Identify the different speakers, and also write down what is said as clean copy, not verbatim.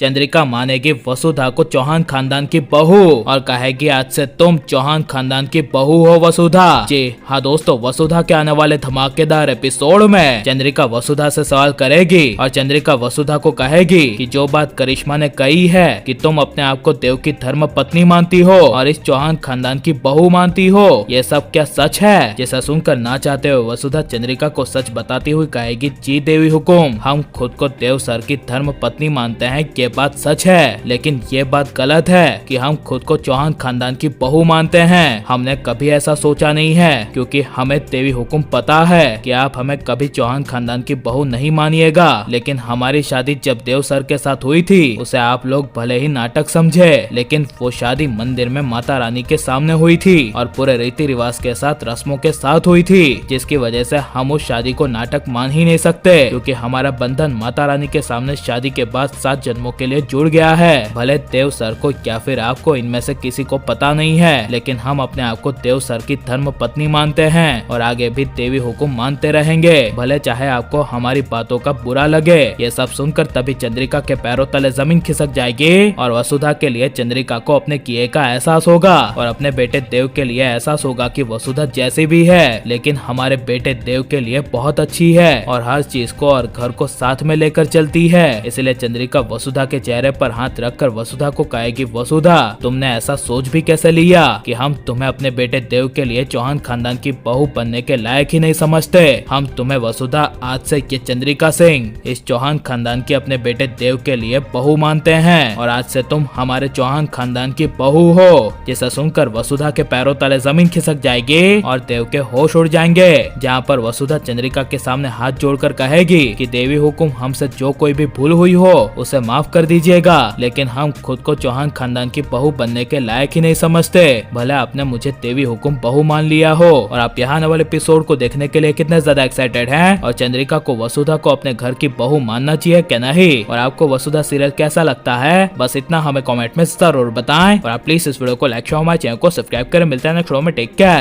Speaker 1: चंद्रिका मानेगी वसुधा को चौहान खानदान की बहू और कहेगी आज से तुम चौहान खानदान की बहू हो वसुधा। जी हाँ दोस्तों, वसुधा के आने वाले धमाकेदार एपिसोड में चंद्रिका वसुधा से सवाल करेगी और चंद्रिका वसुधा को कहेगी कि जो बात करिश्मा ने कही है कि तुम अपने आप को देव की धर्म पत्नी मानती हो और इस चौहान खानदान की बहू मानती हो, ये सब क्या सच है? जिसे सुनकर ना चाहते हुए वसुधा चंद्रिका को सच बताती हुई कहेगी जी देवी हुकुम, हम खुद को देव सर की धर्म पत्नी मानते हैं, ये बात सच है, लेकिन ये बात गलत है कि हम खुद को चौहान खानदान की बहू मानते हैं। हमने कभी ऐसा सोचा नहीं है क्योंकि हमें देवी हुकुम पता है कि आप हमें कभी चौहान खानदान की बहू नहीं मानिएगा, लेकिन हमारी शादी जब देव सर के साथ हुई थी उसे आप लोग भले ही नाटक समझे, लेकिन वो शादी मंदिर में माता रानी के सामने हुई थी और पूरे रीति रिवाज के साथ रस्मों के साथ हुई थी, जिसकी वजह से हम उस शादी को नाटक मान ही नहीं सकते क्योंकि हमारा बंधन माता रानी के सामने शादी के बाद 7 जन्मों के लिए जुड़ गया है। भले देव सर को या फिर आपको इनमें से किसी को पता नहीं है, लेकिन हम अपने आप को देव सर की धर्म पत्नी मानते हैं और आगे भी देवी हुकुम मानते रहेंगे, भले चाहे आपको हमारी बातों का बुरा लगे। ये सब सुनकर तभी चंद्रिका के पैरों तले जमीन खिसक जाएगी और वसुधा के लिए चंद्रिका को अपने किए का एहसास होगा और अपने बेटे देव के लिए एहसास होगा कि वसुधा जैसी भी है लेकिन हमारे बेटे देव के लिए बहुत अच्छी है और हर चीज को और घर को साथ में लेकर चलती है। इसलिए चंद्रिका वसुधा के चेहरे पर हाथ रखकर वसुधा को कहेगी वसुधा, तुमने ऐसा सोच भी कैसे लिया कि हम तुम्हें अपने बेटे देव के लिए चौहान खानदान की बहू बनने के लायक ही नहीं समझते। हम तुम्हें वसुधा आज से ये चंद्रिका सिंह इस चौहान खानदान के अपने बेटे देव के लिए बहू मानते हैं और आज से तुम हमारे चौहान खानदान की बहू हो। जिसे सुनकर वसुधा के पैरों तले जमीन खिसक जाएगी और देव के होश उड़ जाएंगे, जहाँ पर वसुधा चंद्रिका के सामने हाथ जोड़कर कहेगी कि देवी हुकुम हमसे जो कोई भी भूल हुई हो उसे माफ कर दीजिएगा, लेकिन हम खुद को चौहान खानदान की बहू बनने के लायक ही नहीं समझते। भले आपने मुझे देवी हुकुम बहू मान लिया हो। और आप यहाँ आने वाले एपिसोड को देखने के लिए कितने ज्यादा एक्साइटेड हैं और चंद्रिका को वसुधा को अपने घर की बहू मानना चाहिए क्या नहीं? और आपको वसुधा सीरियल कैसा लगता है, बस इतना हमें कमेंट में जरूर बताएं और आप प्लीज इस वीडियो को लाइक शेयर हमारे चैनल को सब्सक्राइब करें। मिलते हैं नेक्स्ट वीडियो में, टेक केयर।